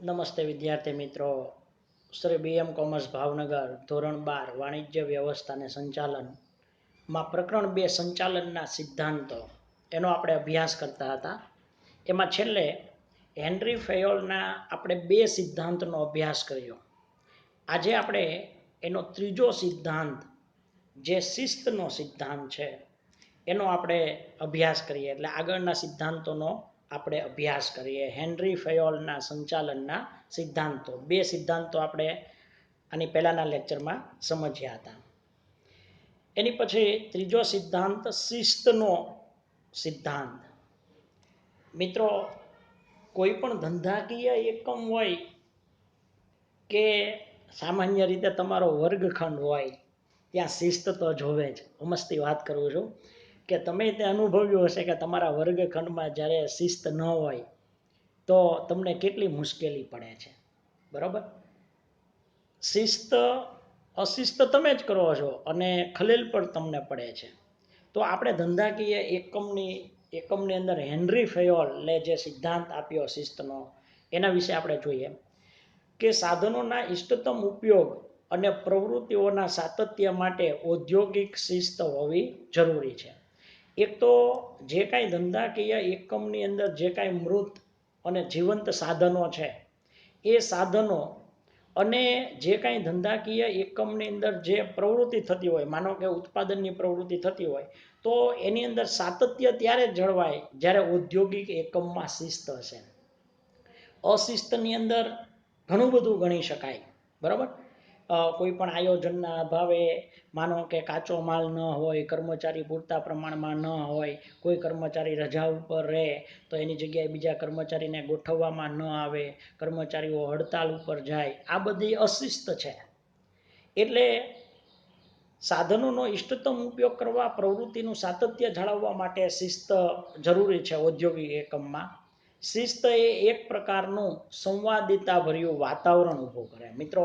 નમસ્તે વિદ્યાર્થી મિત્રો. શ્રી BM કોમર્સ ભાવનગર ધોરણ 12 વાણિજ્ય વ્યવસ્થા અને સંચાલનમાં પ્રકરણ 2 સંચાલનના સિદ્ધાંતો એનો આપણે અભ્યાસ કરતા હતા. એમાં છેલ્લે હેનરી ફેયોલના આપણે 2 સિદ્ધાંતનો અભ્યાસ કર્યો. આજે આપણે એનો ત્રીજો સિદ્ધાંત જે શિસ્તનો સિદ્ધાંત છે એનો આપણે અભ્યાસ કરીએ. એટલે આગળના સિદ્ધાંતોનો આપણે અભ્યાસ કરીએ. હેનરી ફેયોલના સંચાલનના સિદ્ધાંતો 2 સિદ્ધાંતો આપણે આની પહેલાના લેક્ચરમાં સમજ્યા હતા. એની પછી ત્રીજો સિદ્ધાંત શિસ્તનો સિદ્ધાંત. મિત્રો, કોઈ પણ ધંધાકીય એકમ હોય કે સામાન્ય રીતે તમારો વર્ગખંડ હોય ત્યાં શિસ્ત તો જોવે જ. મસ્તી વાત કરું છું કે તમે તે અનુભવ્યું હશે કે તમારા વર્ગખંડમાં જ્યારે શિસ્ત ન હોય તો તમને કેટલી મુશ્કેલી પડે છે. બરાબર? શિસ્ત અશિસ્ત તમે જ કરો છો અને ખલેલ પણ તમને પડે છે. તો આપણે ધંધાકીય એકમની અંદર હેનરી ફેયોલે જે સિદ્ધાંત આપ્યો શિસ્તનો એના વિશે આપણે જોઈએ કે સાધનોના ઇષ્ટતમ ઉપયોગ અને પ્રવૃત્તિઓના સાતત્ય માટે ઔદ્યોગિક શિસ્ત હોવી જરૂરી છે. એક તો જે કાંઈ ધંધાકીય એકમની અંદર જે કાંઈ મૃત અને જીવંત સાધનો છે એ સાધનો અને જે કાંઈ ધંધાકીય એકમની અંદર જે પ્રવૃત્તિ થતી હોય, માનો કે ઉત્પાદનની પ્રવૃત્તિ થતી હોય, તો એની અંદર સાતત્ય ત્યારે જળવાય જ્યારે ઔદ્યોગિક એકમમાં શિસ્ત હશે. અશિસ્તની અંદર ઘણું બધું ગણી શકાય. બરાબર? કોઈ પણ આયોજનના અભાવે, માનો કે કાચો માલ ન હોય, કર્મચારી પૂરતા પ્રમાણમાં ન હોય, કોઈ કર્મચારી રજા ઉપર રહે તો એની જગ્યાએ બીજા કર્મચારીને ગોઠવવામાં ન આવે, કર્મચારીઓ હડતાલ ઉપર જાય, આ બધી અશિસ્ત છે. એટલે સાધનોનો ઇષ્ટતમ ઉપયોગ કરવા, પ્રવૃત્તિનું સાતત્ય જાળવવા માટે શિસ્ત જરૂરી છે ઔદ્યોગિક એકમમાં. શિસ્ત એ એક પ્રકારનું સંવાદિતાભર્યું વાતાવરણ ઊભું કરે. મિત્રો,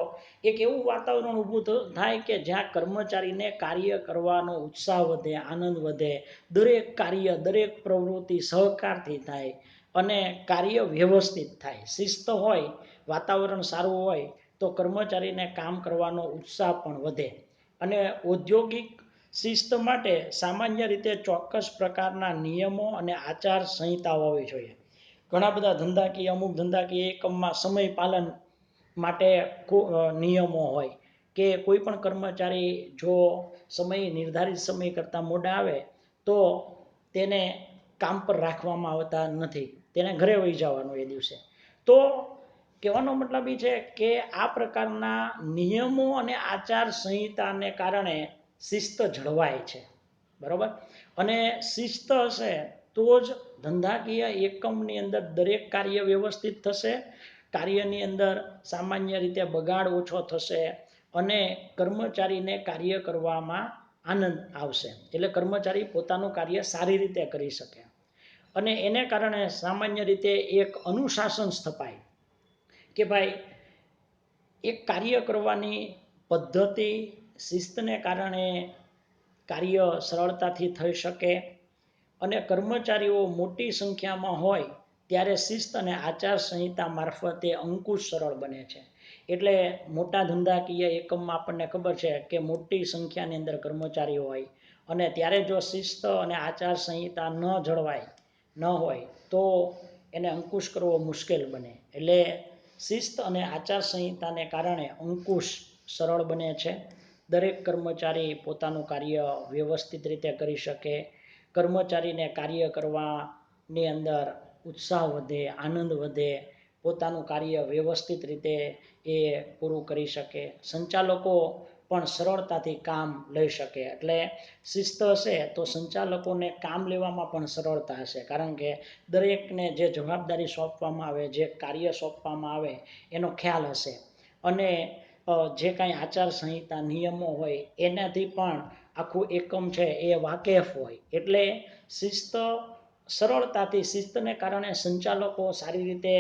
એક એવું વાતાવરણ ઊભું થાય કે જ્યાં કર્મચારીને કાર્ય કરવાનો ઉત્સાહ વધે, આનંદ વધે, દરેક કાર્ય, દરેક પ્રવૃત્તિ સહકારથી થાય અને કાર્ય વ્યવસ્થિત થાય. શિસ્ત હોય, વાતાવરણ સારું હોય તો કર્મચારીને કામ કરવાનો ઉત્સાહ પણ વધે. અને ઔદ્યોગિક શિસ્ત માટે સામાન્ય રીતે ચોક્કસ પ્રકારના નિયમો અને આચાર સંહિતા હોવી જોઈએ. ઘણા બધા અમુક ધંધાકીય એકમમાં સમય પાલન માટે નિયમો હોય કે કોઈ પણ કર્મચારી જો નિર્ધારિત સમય કરતાં મોડા આવે તો તેને કામ પર રાખવામાં આવતા નથી, તેને ઘરે વહી જવાનું એ દિવસે. તો કહેવાનો મતલબ એ છે કે આ પ્રકારના નિયમો અને આચાર સંહિતાને કારણે શિસ્ત જળવાય છે. બરાબર? અને શિસ્ત હશે તો જ ધંધાકીય એકમની અંદર દરેક કાર્ય વ્યવસ્થિત થશે, કાર્યની અંદર સામાન્ય રીતે બગાડ ઓછો થશે અને કર્મચારીને કાર્ય કરવામાં આનંદ આવશે. એટલે કર્મચારી પોતાનું કાર્ય સારી રીતે કરી શકે અને એને કારણે સામાન્ય રીતે એક અનુશાસન સ્થપાય કે ભાઈ એક કાર્ય કરવાની પદ્ધતિ, શિસ્તને કારણે કાર્ય સરળતાથી થઈ શકે અને કર્મચારીઓ મોટી સંખ્યામાં હોય ત્યારે શિસ્ત અને આચાર સંહિતા મારફતે અંકુશ સરળ બને છે. એટલે મોટા ધંધાકીય એકમમાં આપણને ખબર છે કે મોટી સંખ્યાની અંદર કર્મચારીઓ હોય અને ત્યારે જો શિસ્ત અને આચાર સંહિતા ન હોય તો એને અંકુશ કરવો મુશ્કેલ બને. એટલે શિસ્ત અને આચાર સંહિતાને કારણે અંકુશ સરળ બને છે. દરેક કર્મચારી પોતાનું કાર્ય વ્યવસ્થિત રીતે કરી શકે, કર્મચારીને કાર્ય કરવાની અંદર ઉત્સાહ વધે, આનંદ વધે, પોતાનું કાર્ય વ્યવસ્થિત રીતે એ પૂરું કરી શકે, સંચાલકો પણ સરળતાથી કામ લઈ શકે. એટલે શિસ્ત હશે તો સંચાલકોને કામ લેવામાં પણ સરળતા હશે, કારણ કે દરેકને જે જવાબદારી સોંપવામાં આવે, જે કાર્ય સોંપવામાં આવે એનો ખ્યાલ હશે અને જે કાંઈ આચાર સંહિતા નિયમો હોય એનાથી પણ આખું એકમ છે એ વાકેફ હોય. એટલે શિસ્તને કારણે સંચાલકો સારી રીતે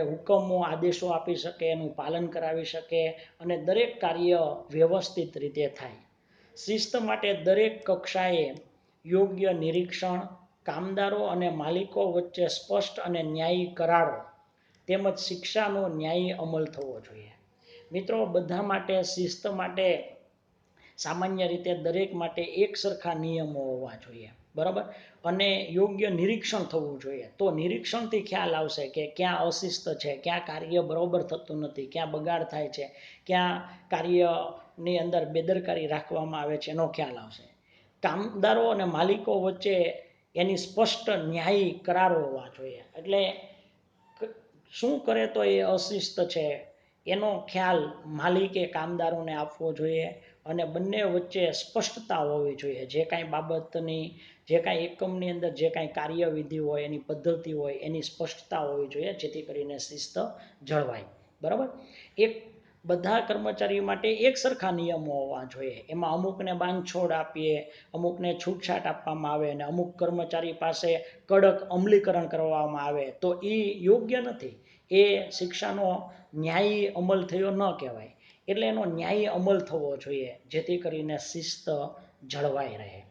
હુકમો, આદેશો આપી શકે, એનું પાલન કરાવી શકે અને દરેક કાર્ય વ્યવસ્થિત રીતે થાય. શિસ્ત માટે દરેક કક્ષાએ યોગ્ય નિરીક્ષણ, કામદારો અને માલિકો વચ્ચે સ્પષ્ટ અને ન્યાયી કરારો તેમજ શિક્ષાનો ન્યાયી અમલ થવો જોઈએ. મિત્રો, બધા માટે શિસ્ત માટે સામાન્ય રીતે દરેક માટે એક સરખા નિયમો હોવા જોઈએ, બરાબર. અને યોગ્ય નિરીક્ષણ થવું જોઈએ. તો નિરીક્ષણથી ખ્યાલ આવશે કે ક્યાં અશિસ્ત છે, ક્યાં કાર્ય બરોબર થતું નથી, ક્યાં બગાડ થાય છે, ક્યાં કાર્યની અંદર બેદરકારી રાખવામાં આવે છે, એનો ખ્યાલ આવશે. કામદારો અને માલિકો વચ્ચે એની સ્પષ્ટ ન્યાયી કરાર હોવા જોઈએ. એટલે શું કરે તો એ અશિસ્ત છે એનો ખ્યાલ માલિકે કામદારોને આપવો જોઈએ અને બંને વચ્ચે સ્પષ્ટતા હોવી જોઈએ. જે કાંઈ બાબતની, જે કાંઈ એકમની અંદર જે કાંઈ કાર્યવિધિ હોય, એની પદ્ધતિ હોય, એની સ્પષ્ટતા હોવી જોઈએ, જેથી કરીને શિસ્ત જળવાય. બરાબર. એક બધા કર્મચારી માટે એક સરખા નિયમો હોવા જોઈએ. એમાં અમુકને બાંધછોડ આપીએ, અમુકને છૂટછાટ આપવામાં આવે અને અમુક કર્મચારી પાસે કડક અમલીકરણ કરવામાં આવે તો એ યોગ્ય નથી. એ શિક્ષાનો ન્યાયી અમલ થયો ન કહેવાય. એટલે એનો ન્યાયી અમલ થવો જોઈએ, જેથી કરીને શિસ્ત જળવાઈ રહે.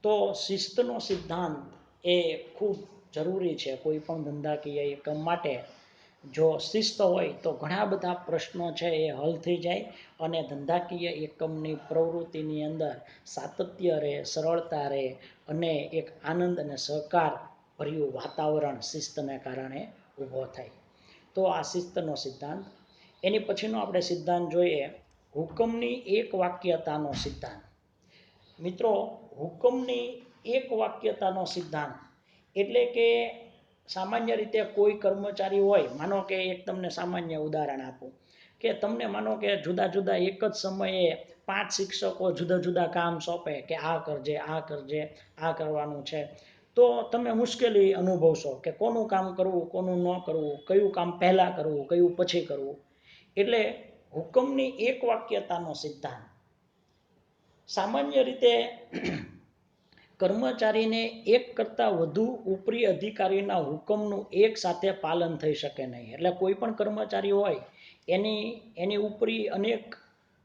તો શિસ્તનો સિદ્ધાંત એ ખૂબ જરૂરી છે કોઈ પણ ધંધાકીય એકમ માટે. જો શિસ્ત હોય તો ઘણા બધા પ્રશ્નો છે એ હલ થઈ જાય અને ધંધાકીય એકમની પ્રવૃત્તિની અંદર સાતત્ય રહે, સરળતા રહે અને એક આનંદ અને સહકાર ભર્યું વાતાવરણ શિસ્તને કારણે ઊભો થાય. તો આ શિસ્તનો સિદ્ધાંત. એની પછીનો આપણે સિદ્ધાંત જોઈએ, હુકમની એક વાક્યતાનો સિદ્ધાંત. મિત્રો, હુકમની એક વાક્યતાનો સિદ્ધાંત એટલે કે સામાન્ય રીતે કોઈ કર્મચારી હોય, માનો કે એક તમને સામાન્ય ઉદાહરણ આપું કે તમને માનો કે જુદા જુદા એક જ સમયે 5 શિક્ષકો જુદા જુદા કામ સોંપે કે આ કરજે, આ કરજે, આ કરવાનું છે, તો તમે મુશ્કેલી અનુભવશો કે કોનું કામ કરવું, કોનું ન કરવું, કયું કામ પહેલાં કરવું, કયું પછી કરવું. એટલે હુકમની એક વાક્યતાનો સિદ્ધાંત સામાન્ય રીતે કર્મચારીને એક કરતાં વધુ ઉપરી અધિકારીના હુકમનું એક સાથે પાલન થઈ શકે નહીં. એટલે કોઈ પણ કર્મચારી હોય એની ઉપરી અનેક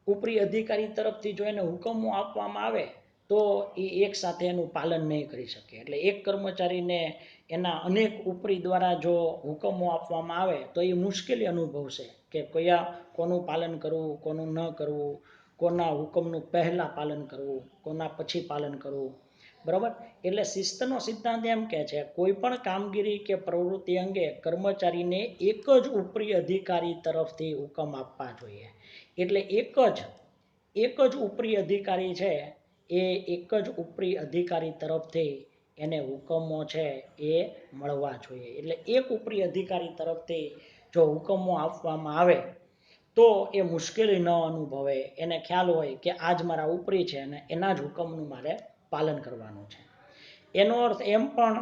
ઉપરી અધિકારી તરફથી જો એને હુકમો આપવામાં આવે તો એ એક સાથે એનું પાલન નહીં કરી શકે. એટલે એક કર્મચારીને એના અનેક ઉપરી દ્વારા જો હુકમો આપવામાં આવે તો એ મુશ્કેલી અનુભવશે કે કોનું પાલન કરવું, કોનું ન કરવું, કોના હુકમનું પહેલાં પાલન કરવું, કોના પછી પાલન કરવું. બરાબર. એટલે શિસ્તનો સિદ્ધાંત એમ કહે છે કોઈ પણ કામગીરી કે પ્રવૃત્તિ અંગે કર્મચારીને એક જ ઉપરી અધિકારી તરફથી હુકમ આપવા જોઈએ. એટલે એક જ ઉપરી અધિકારી છે એ એક જ ઉપરી અધિકારી તરફથી એને હુકમો છે એ મળવા જોઈએ. એટલે એક ઉપરી અધિકારી તરફથી જો હુકમો આપવામાં આવે તો એ મુશ્કેલી ન અનુભવે. એને ખ્યાલ હોય કે આજ મારા ઉપરી છે અને એના જ હુકમનું મારે પાલન કરવાનું છે. એનો અર્થ એમ પણ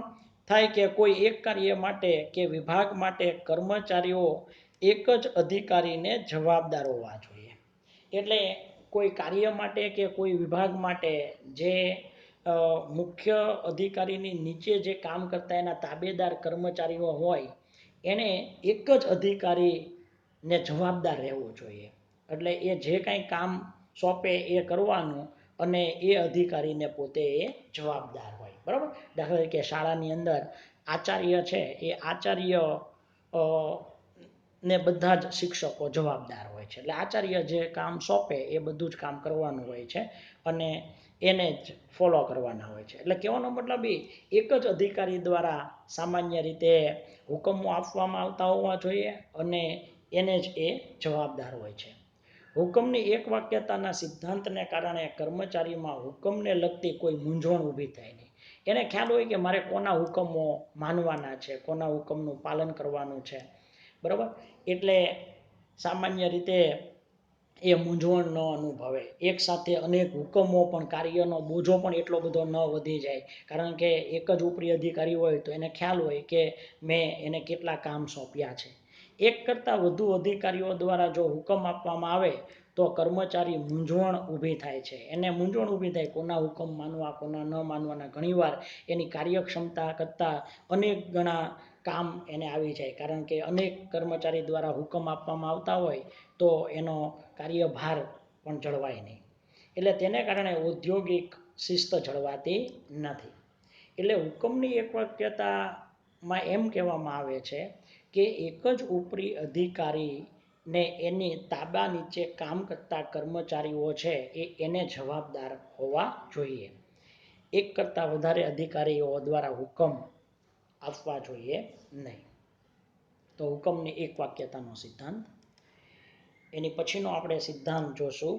થાય કે કોઈ એક કાર્ય માટે કે વિભાગ માટે કર્મચારીઓ એક જ અધિકારીને જવાબદાર હોવા જોઈએ. એટલે કોઈ કાર્ય માટે કે કોઈ વિભાગ માટે જે મુખ્ય અધિકારીની નીચે જે કામ કરતા એના તાબેદાર કર્મચારીઓ હોય એને એક જ અધિકારીને જવાબદાર રહેવું જોઈએ. એટલે એ જે કાંઈ કામ સોંપે એ કરવાનું અને એ અધિકારીને પોતે એ જવાબદાર હોય. બરાબર. દાખલા તરીકે શાળાની અંદર આચાર્ય છે એ આચાર્ય ને બધા જ શિક્ષકો જવાબદાર હોય છે. એટલે આચાર્ય જે કામ સોંપે એ બધું જ કામ કરવાનું હોય છે અને એને જ ફોલો કરવાના હોય છે. એટલે કહેવાનો મતલબ એક જ અધિકારી દ્વારા સામાન્ય રીતે હુકમો આપવામાં આવતા હોવા જોઈએ અને એને જ એ જવાબદાર હોય છે. હુકમની એક વાક્યતાના સિદ્ધાંતને કારણે કર્મચારીમાં હુકમને લગતી કોઈ મૂંઝવણ ઊભી થાય નહીં. એને ખ્યાલ હોય કે મારે કોના હુકમો માનવાના છે, કોના હુકમનું પાલન કરવાનું છે. બરાબર. એટલે સામાન્ય રીતે એ મૂંઝવણ ન અનુભવે. એક સાથે અનેક હુકમો પણ કાર્યનો બોજો પણ એટલો બધો ન વધી જાય. કારણ કે એક જ ઉપરી અધિકારી હોય તો એને ખ્યાલ હોય કે મેં એને કેટલા કામ સોંપ્યા છે. એક કરતાં વધુ અધિકારીઓ દ્વારા જો હુકમ આપવામાં આવે તો કર્મચારી મૂંઝવણ ઊભી થાય છે. એને મૂંઝવણ ઊભી થાય કોના હુકમ માનવા, કોના ન માનવાના. ઘણીવાર એની કાર્યક્ષમતા કરતાં અનેક ગણા કામ એને આવી જાય. કારણ કે અનેક કર્મચારી દ્વારા હુકમ આપવામાં આવતા હોય તો એનો કાર્યભાર પણ જળવાય નહીં. એટલે તેને કારણે ઔદ્યોગિક શિસ્ત જળવાતી નથી. એટલે હુકમની એક વાક્યતામાં એમ કહેવામાં આવે છે કે એક જ ઉપરી અધિકારીને એની તાબા નીચે કામ કરતા કર્મચારીઓ છે એને જવાબદાર હોવા જોઈએ. એક કરતાં વધારે અધિકારીઓ દ્વારા હુકમ આપવા જોઈએ નહીં. તો હુકમની એક વાક્યતાનો સિદ્ધાંત. એની પછીનો આપણે સિદ્ધાંત જોશું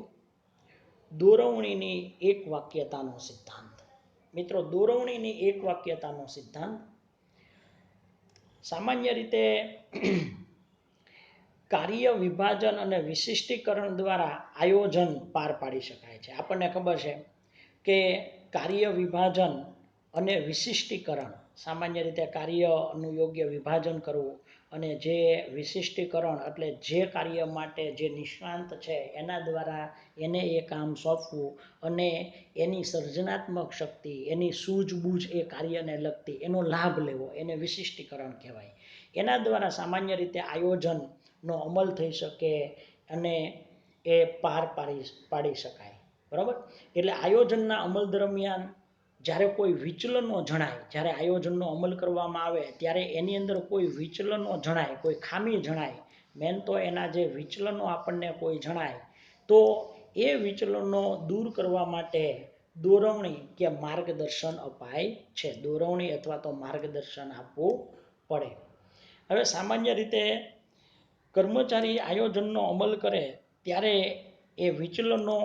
દોરવણીની એક વાક્યતાનો સિદ્ધાંત. મિત્રો, દોરવણીની એક વાક્યતાનો સિદ્ધાંત સામાન્ય રીતે કાર્ય વિભાજન અને વિશિષ્ટીકરણ દ્વારા આયોજન પાર પાડી શકાય છે. આપણને ખબર છે કે કાર્ય વિભાજન અને વિશિષ્ટીકરણ, સામાન્ય રીતે કાર્યનું યોગ્ય વિભાજન કરવું અને જે વિશિષ્ટીકરણ એટલે જે કાર્ય માટે જે નિષ્ણાંત છે એના દ્વારા એને એ કામ સોંપવું અને એની સર્જનાત્મક શક્તિ, એની સૂઝબૂઝ એ કાર્યને લગતી એનો લાભ લેવો, એને વિશિષ્ટીકરણ કહેવાય. એના દ્વારા સામાન્ય રીતે આયોજનનો અમલ થઈ શકે અને એ પાર પાડી શકાય. બરાબર? એટલે આયોજનના અમલ દરમિયાન જ્યારે કોઈ વિચલનો જણાય, જ્યારે આયોજનનો અમલ કરવામાં આવે ત્યારે એની અંદર કોઈ વિચલનો જણાય, કોઈ ખામી જણાય, મેન તો એના જે વિચલનો આપણને કોઈ જણાય તો એ વિચલનો દૂર કરવા માટે દોરવણી કે માર્ગદર્શન અપાય છે. દોરવણી અથવા તો માર્ગદર્શન આપવું પડે. હવે સામાન્ય રીતે કર્મચારી આયોજનનો અમલ કરે ત્યારે એ વિચલનો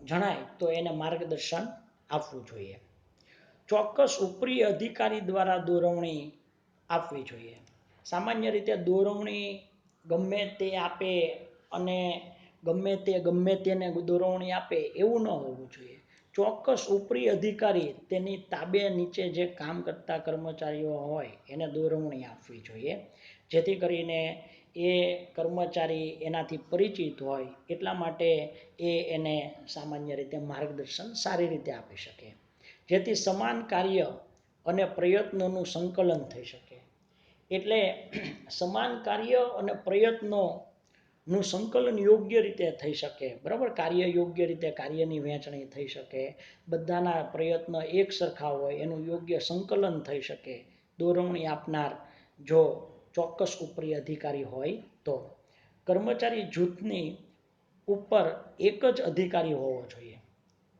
જણાય તો એને માર્ગદર્શન આપવું જોઈએ. ચોક્કસ ઉપરી અધિકારી દ્વારા દોરવણી આપવી જોઈએ. સામાન્ય રીતે દોરવણી ગમે તે આપે અને ગમે તેને દોરવણી આપે એવું ન હોવું જોઈએ. ચોક્કસ ઉપરી અધિકારી તેની તાબે નીચે જે કામ કરતા કર્મચારીઓ હોય એને દોરવણી આપવી જોઈએ, જેથી કરીને એ કર્મચારી એનાથી પરિચિત હોય એટલા માટે એને સામાન્ય રીતે માર્ગદર્શન સારી રીતે આપી શકે, જેથી સમાન કાર્ય અને પ્રયત્નોનું સંકલન થઈ શકે. એટલે સમાન કાર્ય અને પ્રયત્નોનું સંકલન યોગ્ય રીતે થઈ શકે. બરાબર? કાર્ય યોગ્ય રીતે કાર્યની વહેંચણી થઈ શકે, બધાના પ્રયત્ન એક સરખા હોય, એનું યોગ્ય સંકલન થઈ શકે. દોરવણી આપનાર જો ચોક્કસ ઉપરી અધિકારી હોય તો કર્મચારી જૂથની ઉપર એક જ અધિકારી હોવો જોઈએ.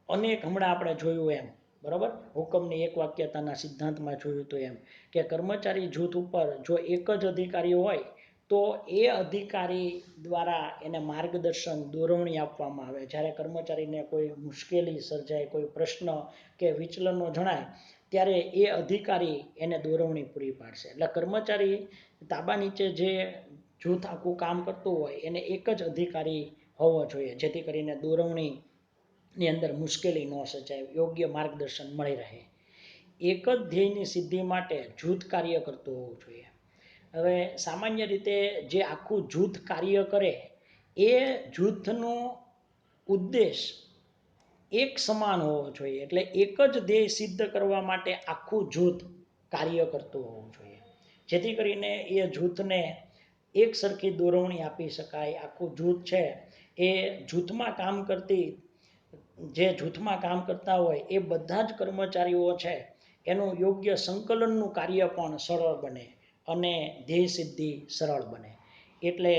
હમણાં આપણે જોયું એમ, બરાબર, હુકમની એક વાક્યતાના સિદ્ધાંતમાં જોયું તો એમ કે કર્મચારી જૂથ ઉપર જો એક જ અધિકારી હોય તો એ અધિકારી દ્વારા એને માર્ગદર્શન, દોરવણી આપવામાં આવે. જ્યારે કર્મચારીને કોઈ મુશ્કેલી સર્જાય, કોઈ પ્રશ્ન કે વિચલનો જણાય ત્યારે એ અધિકારી એને દોરવણી પૂરી પાડશે. એટલે કર્મચારી તાબા નીચે જે જૂથ આખું કામ કરતું હોય એને એક જ અધિકારી હોવો જોઈએ, જેથી કરીને દોરવણીની અંદર મુશ્કેલી ન સર્જાય, યોગ્ય માર્ગદર્શન મળી રહે. એક જ ધ્યેયની સિદ્ધિ માટે જૂથ કાર્ય કરતું હોવું જોઈએ. હવે સામાન્ય રીતે જે આખું જૂથ કાર્ય કરે એ જૂથનો ઉદ્દેશ એક સમાન હોવો જોઈએ. એટલે એક જ ધ્યેય સિદ્ધ કરવા માટે આખું જૂથ કાર્ય કરતું હોવું જોઈએ, જેથી કરીને એ જૂથને એક સરખી દોરવણી આપી શકાય. આખું જૂથ છે એ જૂથમાં કામ કરતા હોય એ બધા જ કર્મચારીઓ છે એનું યોગ્ય સંકલનનું કાર્ય પણ સરળ બને અને ધ્યેય સિદ્ધિ સરળ બને. એટલે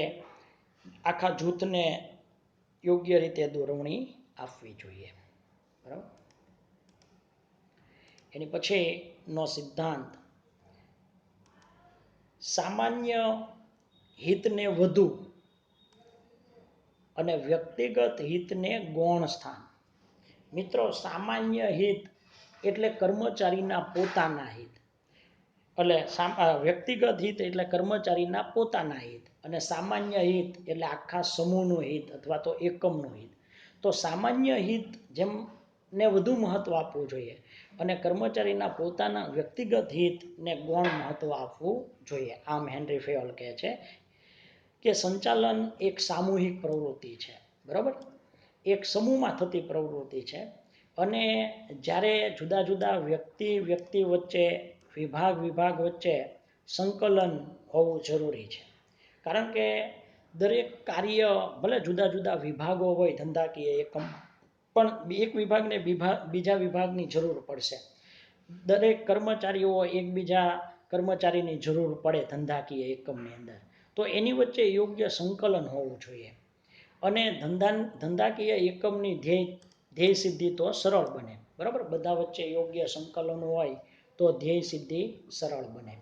આખા જૂથને યોગ્ય રીતે દોરવણી આપવી જોઈએ. બરાબર? એની પછીનો સિદ્ધાંત સામાન્ય હિતને વધુ અને વ્યક્તિગત હિતને ગૌણ સ્થાન. મિત્રો, સામાન્ય હિત એટલે કર્મચારીના પોતાના હિત, એટલે વ્યક્તિગત હિત એટલે કર્મચારીના પોતાના હિત, અને સામાન્ય હિત એટલે આખા સમૂહનું હિત અથવા તો એકમનું હિત. તો સામાન્ય હિત જેમને વધુ મહત્વ આપવું જોઈએ અને કર્મચારીના પોતાના વ્યક્તિગત હિતને ગૌણ મહત્વ આપવું જોઈએ. આમ હેનરી ફેયોલ કહે છે કે સંચાલન એક સામૂહિક પ્રવૃત્તિ છે. બરાબર? એક સમૂહમાં થતી પ્રવૃત્તિ છે અને જ્યારે જુદા જુદા વ્યક્તિ વચ્ચે, વિભાગ વચ્ચે સંકલન હોવું જરૂરી છે. કારણ કે દરેક કાર્ય ભલે જુદા જુદા વિભાગો હોય ધંધાકીય એકમ, પણ એક વિભાગને બીજા વિભાગની જરૂર પડશે. દરેક કર્મચારીઓ એકબીજા કર્મચારીની જરૂર પડે ધંધાકીય એકમની અંદર, તો એની વચ્ચે યોગ્ય સંકલન હોવું જોઈએ અને ધંધાકીય એકમની ધ્યેય સિદ્ધિ તો સરળ બને. બરાબર, બધા વચ્ચે યોગ્ય સંકલન હોય તો ધ્યેય સિદ્ધિ સરળ બને.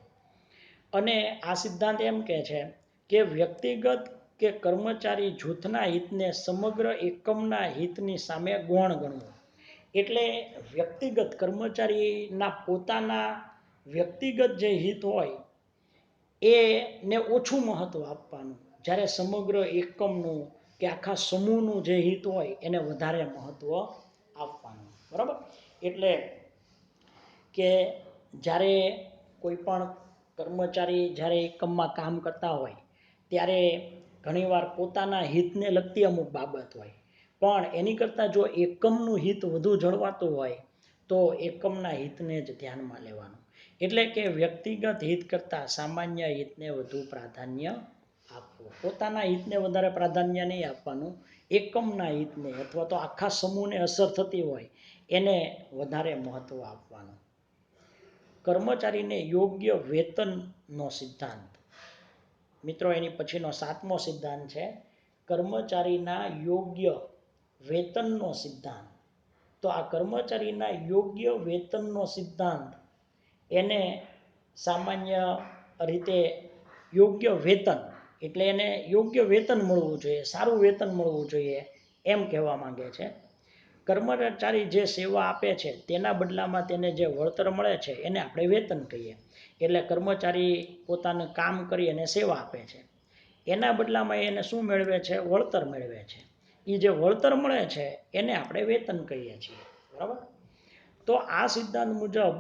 અને આ સિદ્ધાંત એમ કહે છે કે વ્યક્તિગત કે કર્મચારી જૂથના હિતને સમગ્ર એકમના હિતની સામે ગૌણ ગણવું. એટલે વ્યક્તિગત કર્મચારીના પોતાના વ્યક્તિગત જે હિત હોય એને ઓછું મહત્વ આપવાનું, જ્યારે સમગ્ર એકમનું કે આખા સમૂહનું જે હિત હોય એને વધારે મહત્વ આપવાનું. બરાબર, એટલે કે જ્યારે કોઈ પણ કર્મચારી જ્યારે એકમમાં કામ કરતા હોય ત્યારે ઘણીવાર પોતાના હિતને લગતી અમુક બાબત હોય, પણ એની કરતાં જો એકમનું હિત વધુ જળવાતું હોય તો એકમના હિતને જ ધ્યાનમાં લેવાનું. એટલે કે વ્યક્તિગત હિત કરતાં સામાન્ય હિતને વધુ પ્રાધાન્ય આપવું. પોતાના હિતને વધારે પ્રાધાન્ય નહીં આપવાનું, એકમના હિતને અથવા તો આખા સમૂહને અસર થતી હોય એને વધારે મહત્વ આપવાનું. કર્મચારીને યોગ્ય વેતનનો સિદ્ધાંત. મિત્રો, એની પછીનો 7મો સિદ્ધાંત છે કર્મચારીના યોગ્ય વેતનનો સિદ્ધાંત. તો આ કર્મચારીના યોગ્ય વેતનનો સિદ્ધાંત એને સામાન્ય રીતે યોગ્ય વેતન એટલે એને યોગ્ય વેતન મળવું જોઈએ, સારું વેતન મળવું જોઈએ એમ કહેવા માંગે છે. કર્મચારી જે સેવા આપે છે તેના બદલામાં તેને જે વળતર મળે છે એને આપણે વેતન કહીએ. એટલે કર્મચારી પોતાનું કામ કરી અને સેવા આપે છે, એના બદલામાં એને શું મેળવે છે? વળતર મેળવે છે. એ જે વળતર મળે છે એને આપણે વેતન કહીએ છીએ. બરાબર, તો આ સિદ્ધાંત મુજબ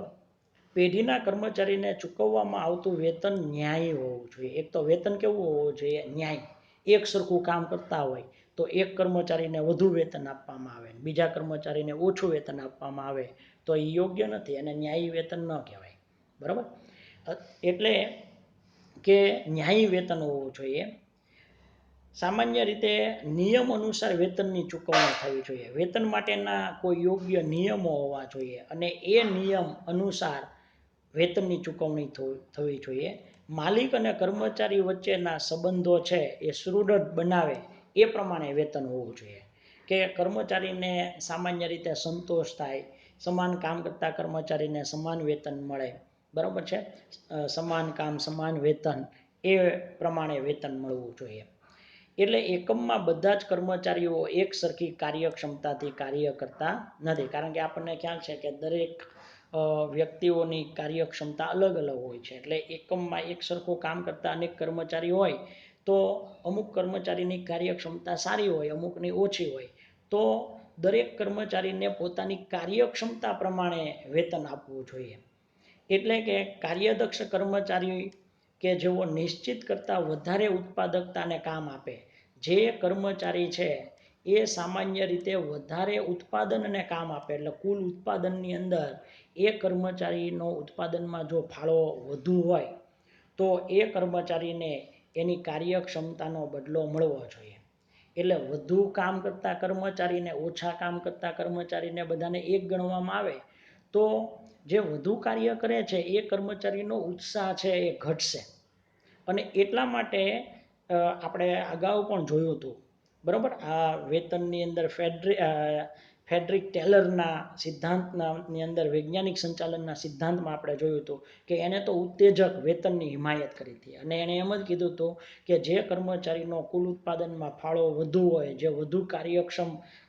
પેઢીના કર્મચારીને ચૂકવવામાં આવતું વેતન ન્યાયી હોવું જોઈએ. એક તો વેતન કેવું હોવું જોઈએ? ન્યાય. એક સરખું કામ કરતા હોય તો એક કર્મચારીને વધુ વેતન આપવામાં આવે, બીજા કર્મચારીને ઓછું વેતન આપવામાં આવે તો એ યોગ્ય નથી અને ન્યાયી વેતન ન કહેવાય. બરાબર, એટલે કે ન્યાયી વેતન હોવું જોઈએ. સામાન્ય રીતે નિયમ અનુસાર વેતનની ચૂકવણી થવી જોઈએ. વેતન માટેના કોઈ યોગ્ય નિયમો હોવા જોઈએ અને એ નિયમ અનુસાર વેતનની ચૂકવણી થવી જોઈએ. માલિક અને કર્મચારી વચ્ચેના સંબંધો છે એ સુદૃઢ બનાવે એ પ્રમાણે વેતન હોવું જોઈએ. કે કર્મચારીને સામાન્ય રીતે સંતોષ થાય, સમાન કામ કરતા કર્મચારીને સમાન વેતન મળે. બરાબર છે, સમાન કામ સમાન વેતન એ પ્રમાણે વેતન મળવું જોઈએ. એટલે એકમમાં બધા જ કર્મચારીઓ એક સરખી કાર્યક્ષમતાથી કાર્ય કરતા નથી, કારણ કે આપણને ખ્યાલ છે કે દરેક વ્યક્તિઓની કાર્યક્ષમતા અલગ અલગ હોય છે. એટલે એકમમાં એક સરખું કામ કરતા અનેક કર્મચારી હોય તો અમુક કર્મચારીની કાર્યક્ષમતા સારી હોય, અમુકની ઓછી હોય, તો દરેક કર્મચારીને પોતાની કાર્યક્ષમતા પ્રમાણે વેતન આપવું જોઈએ. એટલે કે કાર્યદક્ષ કર્મચારી કે જેઓ નિશ્ચિત કરતાં વધારે ઉત્પાદકતાને કામ આપે, જે કર્મચારી છે એ સામાન્ય રીતે વધારે ઉત્પાદનને કામ આપે, એટલે કુલ ઉત્પાદનની અંદર એ કર્મચારીનો ઉત્પાદનમાં જો ફાળો વધુ હોય તો એ કર્મચારીને એની કાર્યક્ષમતાનો બદલો મળવો જોઈએ. એટલે વધુ કામ કરતા કર્મચારીને ઓછા કામ કરતા કર્મચારીને બધાને એક ગણવામાં આવે તો જે વધુ કાર્ય કરે છે એ કર્મચારીનો ઉત્સાહ છે એ ઘટશે. અને એટલા માટે આપણે અગાઉ પણ જોયું હતું. બરાબર, આ વેતનની અંદર ફેડરિક ટેલરના સિદ્ધાંતની અંદર વૈજ્ઞાનિક સંચાલનના સિદ્ધાંતમાં આપણે જોયું હતું કે એને તો ઉત્તેજક વેતનની હિમાયત કરી હતી અને એણે એમ જ કીધું હતું કે જે કર્મચારીનો કુલ ઉત્પાદનમાં ફાળો વધુ હોય, જે વધુ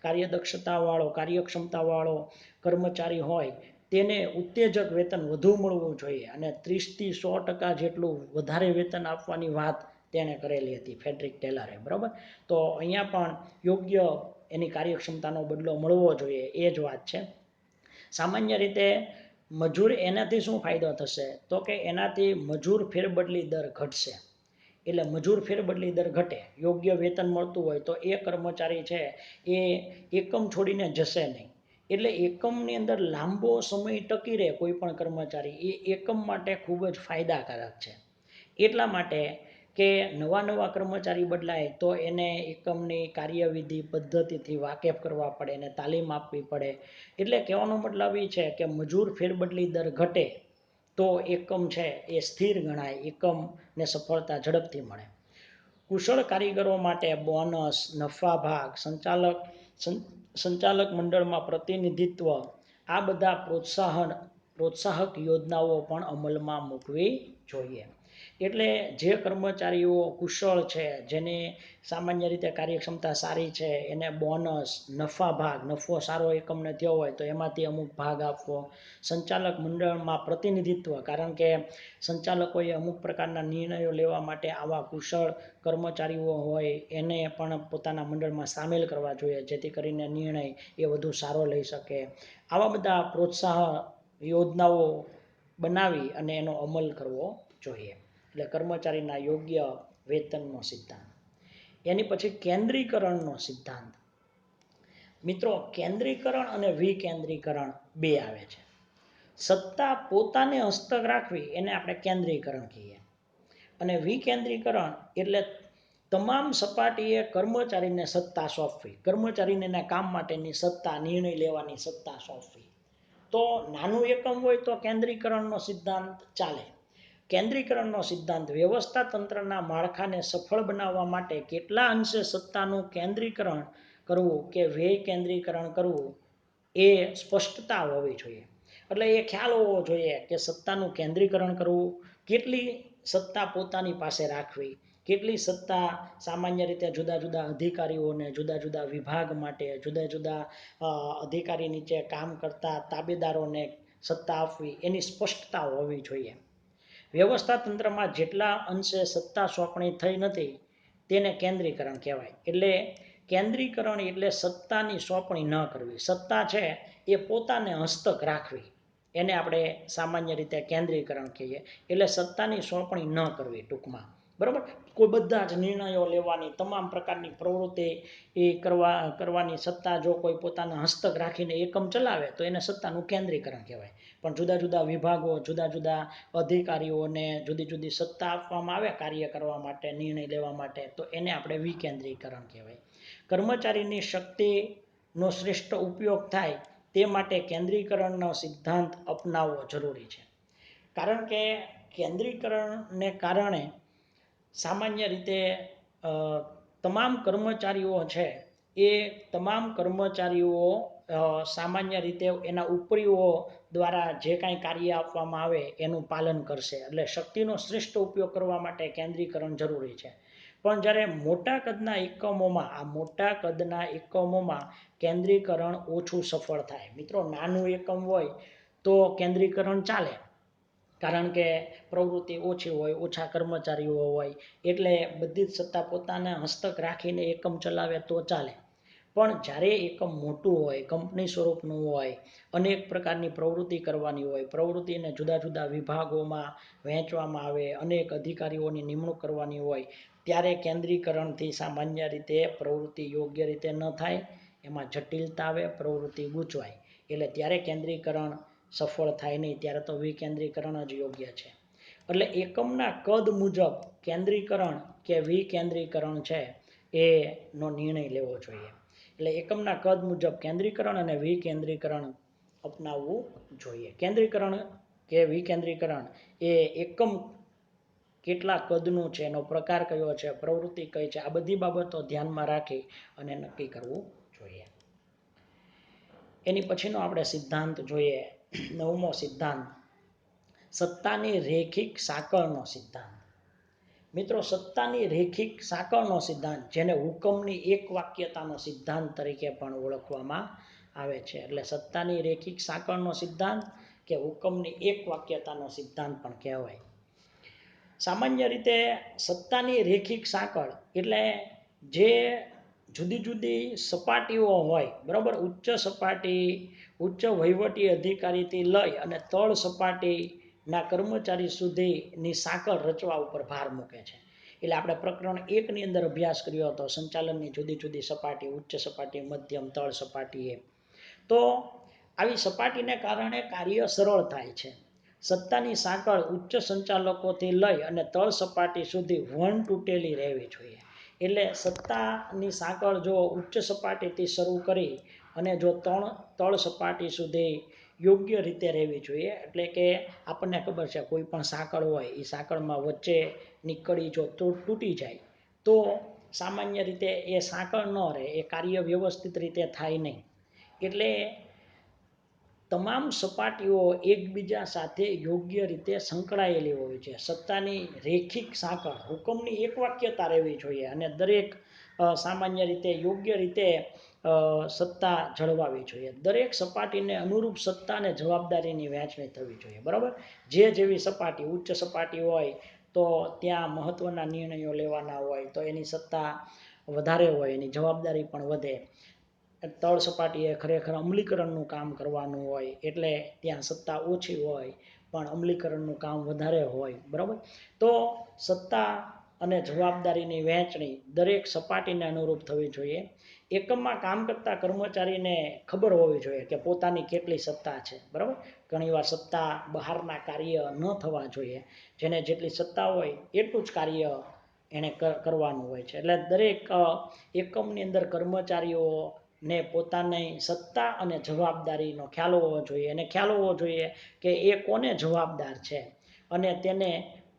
કાર્યક્ષમતાવાળો કર્મચારી હોય તેને ઉત્તેજક વેતન વધુ મળવું જોઈએ અને 30 થી 100% જેટલું વધારે વેતન આપવાની વાત તેણે કરેલી હતી, ફેડરિક ટેલરે. બરાબર, તો અહીંયા પણ યોગ્ય એની કાર્યક્ષમતાનો બદલો મળવો જોઈએ એ જ વાત છે. સામાન્ય રીતે મજૂર એનાથી શું ફાયદો થશે? તો કે એનાથી મજૂર ફેરબદલી દર ઘટશે. એટલે મજૂર ફેરબદલી દર ઘટે, યોગ્ય વેતન મળતું હોય તો એ કર્મચારી છે એ એકમ છોડીને જશે નહીં. એટલે એકમની અંદર લાંબો સમય ટકી રહે કોઈ પણ કર્મચારી એ એકમ માટે ખૂબ જ ફાયદાકારક છે. એટલા માટે કે નવા કર્મચારી બદલાય તો એને એકમની કાર્યવિધિ પદ્ધતિથી વાકેફ કરવા પડે, એને તાલીમ આપવી પડે. એટલે કહેવાનો મતલબ એ છે કે મજૂર ફેરબદલી દર ઘટે તો એકમ છે એ સ્થિર ગણાય, એકમને સફળતા ઝડપથી મળે. કુશળ કારીગરો માટે બોનસ, નફા ભાગ, સંચાલક મંડળમાં પ્રતિનિધિત્વ, આ બધા પ્રોત્સાહક યોજનાઓ પણ અમલમાં મૂકવી જોઈએ. એટલે જે કર્મચારીઓ કુશળ છે, જેની સામાન્ય રીતે કાર્યક્ષમતા સારી છે, એને બોનસ, નફા ભાગ, નફો સારો એકમને થયો હોય તો એમાંથી અમુક ભાગ આપવો. સંચાલક મંડળમાં પ્રતિનિધિત્વ, કારણ કે સંચાલકોએ અમુક પ્રકારના નિર્ણયો લેવા માટે આવા કુશળ કર્મચારીઓ હોય એને પણ પોતાના મંડળમાં સામેલ કરવા જોઈએ, જેથી કરીને નિર્ણય એ વધુ સારો લઈ શકે. આવા બધા પ્રોત્સાહન યોજનાઓ બનાવી અને એનો અમલ કરવો જોઈએ. એટલે કર્મચારીના યોગ્ય વેતનનો સિદ્ધાંત. એની પછી કેન્દ્રીકરણનો સિદ્ધાંત. મિત્રો, કેન્દ્રીકરણ અને વિકેન્દ્રીકરણ બે આવે છે. સત્તા પોતાને હસ્તક રાખવી એને આપણે કેન્દ્રીકરણ કહીએ, અને વિકેન્દ્રીકરણ એટલે તમામ સપાટીએ કર્મચારીને સત્તા સોંપવી, કર્મચારીને એના કામ માટેની સત્તા, નિર્ણય લેવાની સત્તા સોંપવી. તો નાનું એકમ હોય તો કેન્દ્રીકરણનો સિદ્ધાંત ચાલે. કેન્દ્રીકરણનો સિદ્ધાંત વ્યવસ્થા તંત્રના માળખાને સફળ બનાવવા માટે કેટલા અંશે સત્તાનું કેન્દ્રીકરણ કરવું કે વ્યય કેન્દ્રીકરણ કરવું એ સ્પષ્ટતા હોવી જોઈએ. એટલે એ ખ્યાલ હોવો જોઈએ કે સત્તાનું કેન્દ્રીકરણ કરવું, કેટલી સત્તા પોતાની પાસે રાખવી, કેટલી સત્તા સામાન્ય રીતે જુદા જુદા અધિકારીઓને, જુદા જુદા વિભાગ માટે, જુદા જુદા અધિકારી નીચે કામ કરતા તાબેદારોને સત્તા આપવી, એની સ્પષ્ટતા હોવી જોઈએ. વ્યવસ્થા તંત્રમાં જેટલા અંશે સત્તા સોંપણી થઈ નથી તેને કેન્દ્રીકરણ કહેવાય. એટલે કેન્દ્રીકરણ એટલે સત્તાની સોંપણી ન કરવી, સત્તા છે એ પોતાને હસ્તક રાખવી, એને આપણે સામાન્ય રીતે કેન્દ્રીકરણ કહીએ. એટલે સત્તાની સોંપણી ન કરવી ટૂંકમાં, બરાબર. કોઈ બધા જ નિર્ણયો લેવાની, તમામ પ્રકારની પ્રવૃત્તિ એ કરવાની સત્તા જો કોઈ પોતાના હસ્તક રાખીને એકમ ચલાવે તો એને સત્તાનું કેન્દ્રીકરણ કહેવાય. પણ જુદા જુદા વિભાગો, જુદા જુદા અધિકારીઓને જુદી જુદી સત્તા આપવામાં આવે કાર્ય કરવા માટે, નિર્ણય લેવા માટે, તો એને આપણે વિકેન્દ્રીકરણ કહેવાય. કર્મચારીની શક્તિનો શ્રેષ્ઠ ઉપયોગ થાય તે માટે કેન્દ્રીકરણનો સિદ્ધાંત અપનાવવો જરૂરી છે. કારણ કે કેન્દ્રીકરણને કારણે સામાન્ય રીતે તમામ કર્મચારીઓ છે એ તમામ કર્મચારીઓ સામાન્ય રીતે એના ઉપરીઓ દ્વારા જે કાંઈ કાર્ય આપવામાં આવે એનું પાલન કરશે. એટલે શક્તિનો શ્રેષ્ઠ ઉપયોગ કરવા માટે કેન્દ્રીકરણ જરૂરી છે. પણ જ્યારે મોટા કદના એકમોમાં કેન્દ્રીકરણ ઓછું સફળ થાય. મિત્રો, નાનું એકમ હોય તો કેન્દ્રીકરણ ચાલે, કારણ કે પ્રવૃત્તિ ઓછી હોય, ઓછા કર્મચારીઓ હોય, એટલે બધી જ સત્તા પોતાના હસ્તક રાખીને એકમ ચલાવે તો ચાલે. પણ જ્યારે એકમ મોટું હોય, કંપની સ્વરૂપનું હોય, અનેક પ્રકારની પ્રવૃત્તિ કરવાની હોય, પ્રવૃત્તિને જુદા જુદા વિભાગોમાં વહેંચવામાં આવે, અનેક અધિકારીઓની નિમણૂક કરવાની હોય, ત્યારે કેન્દ્રીકરણથી સામાન્ય રીતે પ્રવૃત્તિ યોગ્ય રીતે ન થાય, એમાં જટિલતા આવે, પ્રવૃત્તિ ગૂંચવાય. એટલે ત્યારે કેન્દ્રીકરણ સફળ થાય નહીં, ત્યારે તો વિકેન્દ્રીકરણ જ યોગ્ય છે. એટલે એકમના કદ મુજબ કેન્દ્રીકરણ કે વિકેન્દ્રીકરણ છે એનો નિર્ણય લેવો જોઈએ. એટલે એકમના કદ મુજબ કેન્દ્રીકરણ અને વિકેન્દ્રીકરણ અપનાવવું જોઈએ. કેન્દ્રીકરણ કે વિકેન્દ્રીકરણ એ એકમ કેટલા કદનું છે, એનો પ્રકાર કયો છે, પ્રવૃત્તિ કઈ છે, આ બધી બાબતો ધ્યાનમાં રાખી અને નક્કી કરવું જોઈએ. એની પછીનો આપણે સિદ્ધાંત જોઈએ, 9મો સિદ્ધાંત, સત્તાની રેખિક સાંકળનો સિદ્ધાંત. મિત્રો, સત્તાની રેખિક સાંકળનો સિદ્ધાંત, જેને હુકમની એક વાક્યતાનો સિદ્ધાંત તરીકે પણ ઓળખવામાં આવે છે. એટલે સત્તાની રેખિક સાંકળનો સિદ્ધાંત કે હુકમની એક વાક્યતાનો સિદ્ધાંત પણ કહેવાય. સામાન્ય રીતે સત્તાની રેખિક સાંકળ એટલે જે જુદી જુદી સપાટીઓ હોય, બરાબર, ઉચ્ચ સપાટી, ઉચ્ચ વહીવટી અધિકારીથી લઈ અને તળ સપાટીના કર્મચારી સુધીની સાંકળ રચવા ઉપર ભાર મૂકે છે. એટલે આપણે પ્રકરણ 1ની અંદર અભ્યાસ કર્યો હતો સંચાલનની જુદી જુદી સપાટી, ઉચ્ચ સપાટી, મધ્યમ, તળ સપાટીએ. તો આવી સપાટીને કારણે કાર્ય સરળ થાય છે. સત્તાની સાંકળ ઉચ્ચ સંચાલકોથી લઈ અને તળ સપાટી સુધી વણ તૂટેલી રહેવી જોઈએ. એટલે સત્તાની સાંકળ જો ઉચ્ચ સપાટીથી શરૂ કરી અને જો તળ સપાટી સુધી યોગ્ય રીતે રહેવી જોઈએ. એટલે કે આપણને ખબર છે કોઈ પણ સાંકળ હોય એ સાંકળમાં વચ્ચેની કડી જો તૂટી જાય તો સામાન્ય રીતે એ સાંકળ ન રહે, એ કાર્ય વ્યવસ્થિત રીતે થાય નહીં. એટલે તમામ સપાટીઓ એકબીજા સાથે યોગ્ય રીતે સંકળાયેલી હોય છે. સત્તાની રેખિક સાંકળ, હુકમની એક વાક્યતા રહેવી જોઈએ અને દરેક સામાન્ય રીતે યોગ્ય રીતે સત્તા જળવાવી જોઈએ. દરેક સપાટીને અનુરૂપ સત્તા અને જવાબદારીની વહેંચણી થવી જોઈએ. બરાબર, જેવી સપાટી, ઉચ્ચ સપાટી હોય તો ત્યાં મહત્વના નિર્ણયો લેવાના હોય તો એની સત્તા વધારે હોય, એની જવાબદારી પણ વધે. તળ સપાટીએ ખરેખર અમલીકરણનું કામ કરવાનું હોય એટલે ત્યાં સત્તા ઓછી હોય પણ અમલીકરણનું કામ વધારે હોય. બરાબર, તો સત્તા અને જવાબદારીની વહેંચણી દરેક સપાટીને અનુરૂપ થવી જોઈએ. એકમમાં કામ કરતા કર્મચારીને ખબર હોવી જોઈએ કે પોતાની કેટલી સત્તા છે. બરાબર, ઘણીવાર સત્તા બહારના કાર્ય ન થવા જોઈએ. જેને જેટલી સત્તા હોય એટલું જ કાર્ય એને કરવાનું હોય છે. એટલે દરેક એકમની અંદર કર્મચારીઓને પોતાની સત્તા અને જવાબદારીનો ખ્યાલ હોવો જોઈએ. અને ખ્યાલ હોવો જોઈએ કે એ કોને જવાબદાર છે અને તેને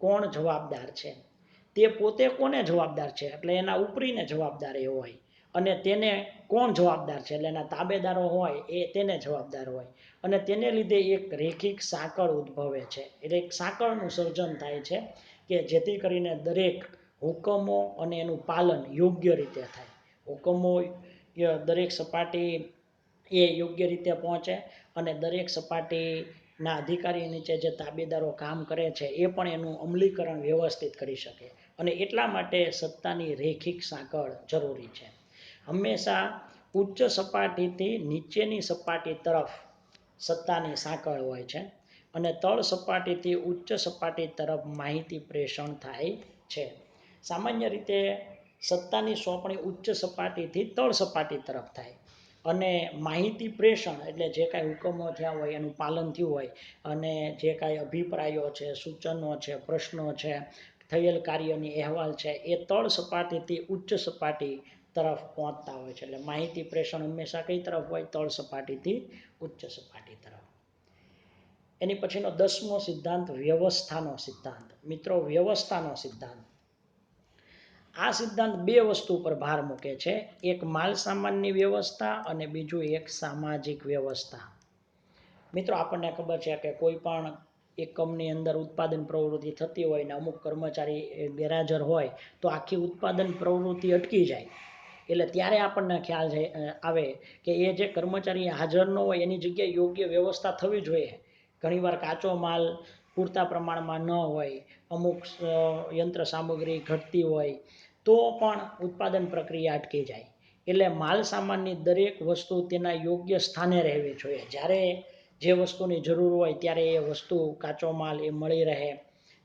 કોણ જવાબદાર છે. તે પોતે કોને જવાબદાર છે એટલે એના ઉપરીને જવાબદાર એ હોય, અને તેને કોણ જવાબદાર છે એટલે એના તાબેદારો હોય એ તેને જવાબદાર હોય. અને તેને લીધે એક રેખિક સાંકળ ઉદ્ભવે છે. એટલે એક સાંકળનું સર્જન થાય છે કે જેથી કરીને દરેક હુકમો અને એનું પાલન યોગ્ય રીતે થાય. હુકમો દરેક સપાટી એ યોગ્ય રીતે પહોંચે અને દરેક સપાટીના અધિકારી નીચે જે તાબેદારો કામ કરે છે એ પણ એનું અમલીકરણ વ્યવસ્થિત કરી શકે. અને એટલા માટે સત્તાની રેખિક સાંકળ જરૂરી છે. હંમેશા ઉચ્ચ સપાટીથી નીચેની સપાટી તરફ સત્તાની સાંકળ હોય છે અને તળ સપાટીથી ઉચ્ચ સપાટી તરફ માહિતી પ્રેષણ થાય છે. સામાન્ય રીતે સત્તાની સોંપણી ઉચ્ચ સપાટીથી તળ સપાટી તરફ થાય અને માહિતી પ્રેષણ એટલે જે કાંઈ હુકમો થયા હોય એનું પાલન થયું હોય અને જે કાંઈ અભિપ્રાયો છે, સૂચનો છે, પ્રશ્નો છે, થયેલ કાર્યની અહેવાલ છે એ તળ સપાટીથી ઉચ્ચ સપાટી તરફ પહોંચતા હોય છે. એટલે માહિતી પ્રેષણ હંમેશા કઈ તરફ હોય? તળ સપાટીથી ઉચ્ચ સપાટી તરફ. એની પછીનો 10મો સિદ્ધાંત વ્યવસ્થાનો સિદ્ધાંત. મિત્રો, વ્યવસ્થાનો સિદ્ધાંત, આ સિદ્ધાંત બે વસ્તુ પર ભાર મૂકે છે. એક માલ સામાનની વ્યવસ્થા અને બીજું એક સામાજિક વ્યવસ્થા. મિત્રો, આપણને ખબર છે કે કોઈ પણ એકમની અંદર ઉત્પાદન પ્રવૃત્તિ થતી હોય ને અમુક કર્મચારી ગેરહાજર હોય તો આખી ઉત્પાદન પ્રવૃત્તિ અટકી જાય. એટલે ત્યારે આપણને ખ્યાલ આવે કે એ જે કર્મચારી હાજર ન હોય એની જગ્યાએ યોગ્ય વ્યવસ્થા થવી જોઈએ. ઘણીવાર કાચો માલ પૂરતા પ્રમાણમાં ન હોય, અમુક યંત્ર સામગ્રી ઘટતી હોય તો પણ ઉત્પાદન પ્રક્રિયા અટકી જાય. એટલે માલ સામાનની દરેક વસ્તુ તેના યોગ્ય સ્થાને રહેવી જોઈએ. જ્યારે જે વસ્તુની જરૂર હોય ત્યારે એ વસ્તુ, કાચો માલ એ મળી રહે.